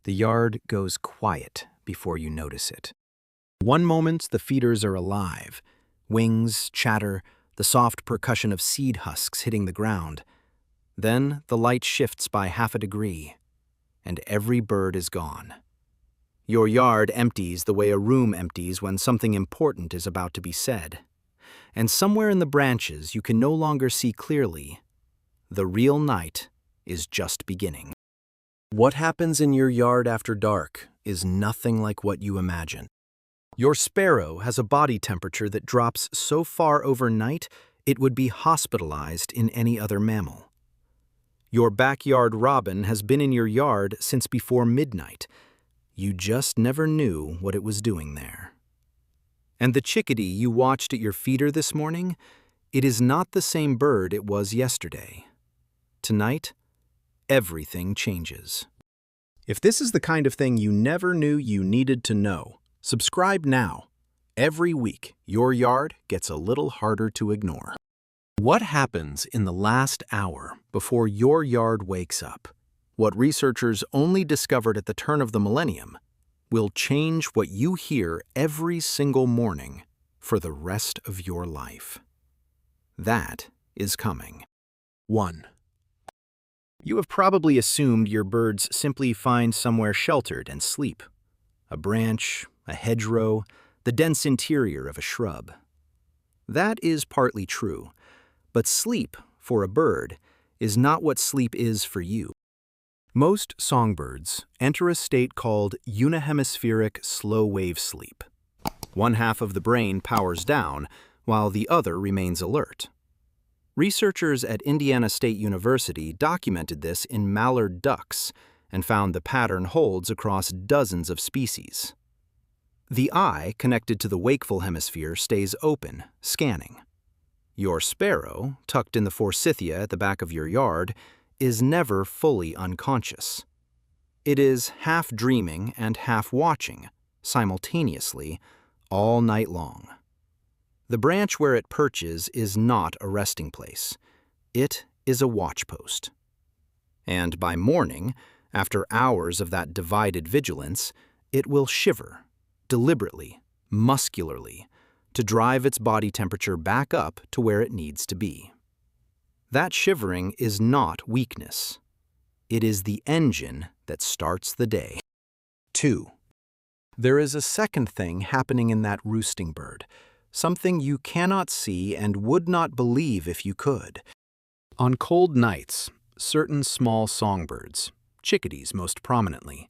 The yard goes quiet before you notice it. One moment, the feeders are alive. Wings, chatter, the soft percussion of seed husks hitting the ground. Then the light shifts by half a degree, and every bird is gone. Your yard empties the way a room empties when something important is about to be said. And somewhere in the branches you can no longer see clearly. The real night is just beginning. What happens in your yard after dark is nothing like what you imagine. Your sparrow has a body temperature that drops so far overnight it would be hospitalized in any other mammal. Your backyard robin has been in your yard since before midnight. You just never knew what it was doing there. And the chickadee you watched at your feeder this morning, it is not the same bird it was yesterday. Tonight, everything changes. If this is the kind of thing you never knew you needed to know, subscribe now. Every week, your yard gets a little harder to ignore. What happens in the last hour before your yard wakes up? What researchers only discovered at the turn of the millennium will change what you hear every single morning for the rest of your life. That is coming. 1. You have probably assumed your birds simply find somewhere sheltered and sleep. A branch, a hedgerow, the dense interior of a shrub. That is partly true, but sleep, for a bird, is not what sleep is for you. Most songbirds enter a state called unihemispheric slow-wave sleep. One half of the brain powers down, while the other remains alert. Researchers at Indiana State University documented this in mallard ducks and found the pattern holds across dozens of species. The eye connected to the wakeful hemisphere stays open, scanning. Your sparrow, tucked in the forsythia at the back of your yard, is never fully unconscious. It is half dreaming and half watching, simultaneously, all night long. The branch where it perches is not a resting place. It is a watchpost. And by morning, after hours of that divided vigilance, it will shiver, deliberately, muscularly, to drive its body temperature back up to where it needs to be. That shivering is not weakness. It is the engine that starts the day. 2. There is a second thing happening in that roosting bird, something you cannot see and would not believe if you could. On cold nights, certain small songbirds, chickadees most prominently,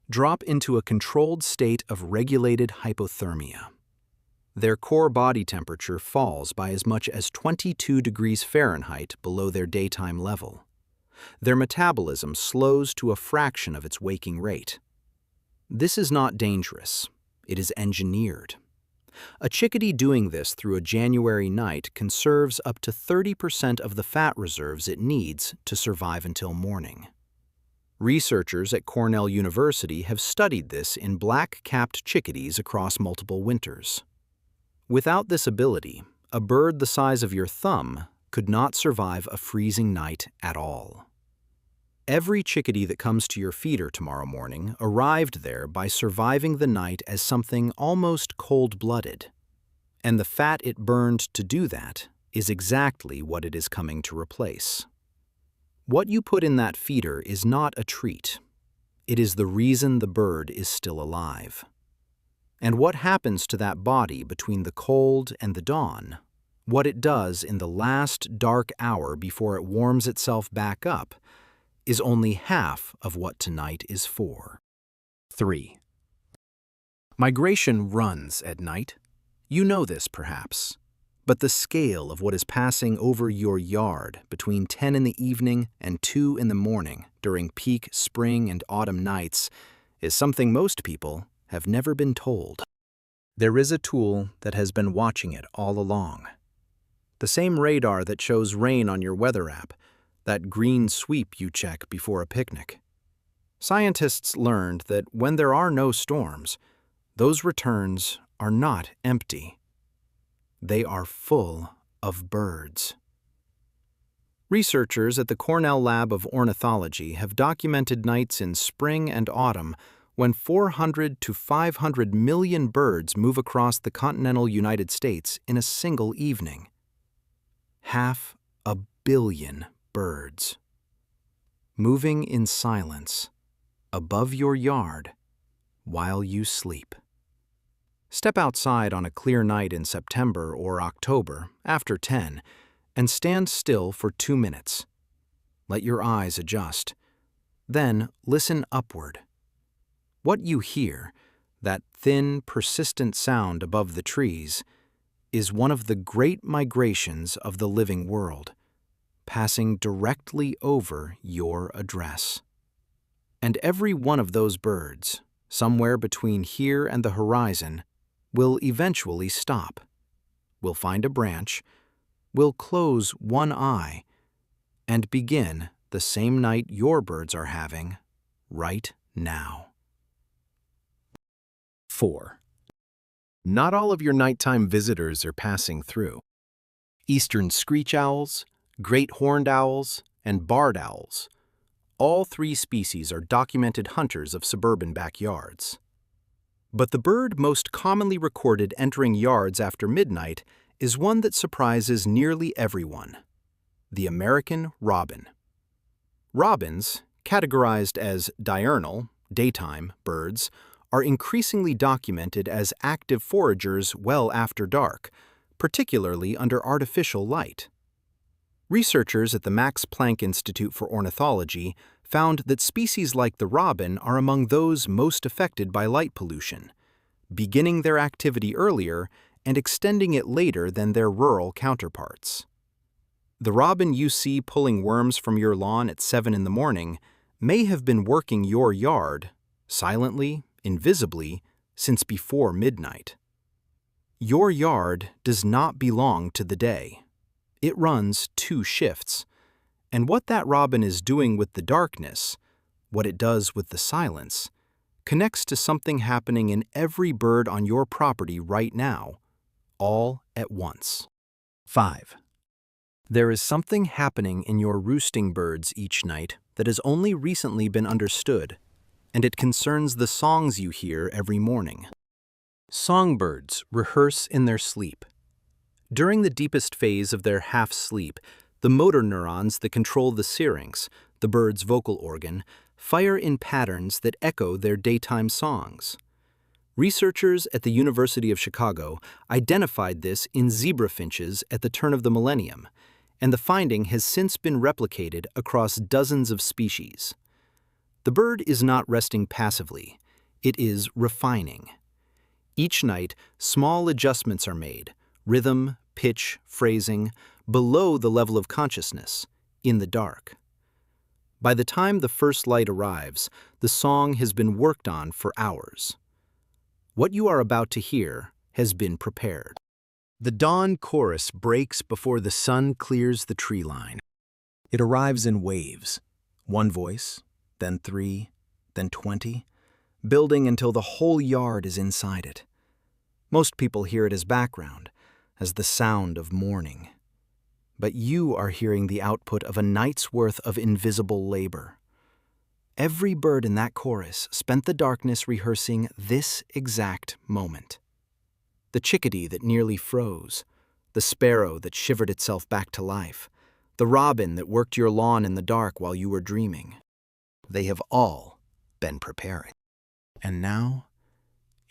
drop into a controlled state of regulated hypothermia. Their core body temperature falls by as much as 22 degrees Fahrenheit below their daytime level. Their metabolism slows to a fraction of its waking rate. This is not dangerous. It is engineered. A chickadee doing this through a January night conserves up to 30% of the fat reserves it needs to survive until morning. Researchers at Cornell University have studied this in black-capped chickadees across multiple winters. Without this ability, a bird the size of your thumb could not survive a freezing night at all. Every chickadee that comes to your feeder tomorrow morning arrived there by surviving the night as something almost cold-blooded. And the fat it burned to do that is exactly what it is coming to replace. What you put in that feeder is not a treat. It is the reason the bird is still alive. And what happens to that body between the cold and the dawn, what it does in the last dark hour before it warms itself back up, is only half of what tonight is for. 3. Migration runs at night. You know this, perhaps. But the scale of what is passing over your yard between 10 in the evening and 2 in the morning during peak spring and autumn nights is something most people have never been told. There is a tool that has been watching it all along. The same radar that shows rain on your weather app, that green sweep you check before a picnic. Scientists learned that when there are no storms, those returns are not empty. They are full of birds. Researchers at the Cornell Lab of Ornithology have documented nights in spring and autumn when 400 to 500 million birds move across the continental United States in a single evening. 500 million birds. Moving in silence, above your yard, while you sleep. Step outside on a clear night in September or October, after 10, and stand still for 2 minutes. Let your eyes adjust. Then listen upward. What you hear, that thin, persistent sound above the trees, is one of the great migrations of the living world, passing directly over your address. And every one of those birds, somewhere between here and the horizon, will eventually stop, will find a branch, will close one eye, and begin the same night your birds are having right now. 4. Not all of your nighttime visitors are passing through. Eastern screech owls, great horned owls, and barred owls. All 3 species are documented hunters of suburban backyards. But the bird most commonly recorded entering yards after midnight is one that surprises nearly everyone: the American robin. Robins, categorized as diurnal, daytime birds, are increasingly documented as active foragers well after dark, particularly under artificial light. Researchers at the Max Planck Institute for Ornithology found that species like the robin are among those most affected by light pollution, beginning their activity earlier and extending it later than their rural counterparts. The robin you see pulling worms from your lawn at 7 in the morning may have been working your yard, silently, invisibly, since before midnight. Your yard does not belong to the day. It runs 2 shifts, and what that robin is doing with the darkness, what it does with the silence, connects to something happening in every bird on your property right now, all at once. 5. There is something happening in your roosting birds each night that has only recently been understood, and it concerns the songs you hear every morning. Songbirds rehearse in their sleep. During the deepest phase of their half-sleep, the motor neurons that control the syrinx, the bird's vocal organ, fire in patterns that echo their daytime songs. Researchers at the University of Chicago identified this in zebra finches at the turn of the millennium, and the finding has since been replicated across dozens of species. The bird is not resting passively, it is refining. Each night, small adjustments are made, rhythm, pitch, phrasing, below the level of consciousness, in the dark. By the time the first light arrives, the song has been worked on for hours. What you are about to hear has been prepared. The dawn chorus breaks before the sun clears the tree line. It arrives in waves, 1 voice, then 3, then 20, building until the whole yard is inside it. Most people hear it as background, as the sound of morning. But you are hearing the output of a night's worth of invisible labor. Every bird in that chorus spent the darkness rehearsing this exact moment. The chickadee that nearly froze, the sparrow that shivered itself back to life, the robin that worked your lawn in the dark while you were dreaming. They have all been preparing. And now,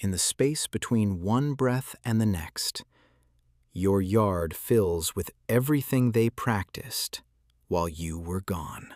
in the space between one breath and the next, your yard fills with everything they practiced while you were gone.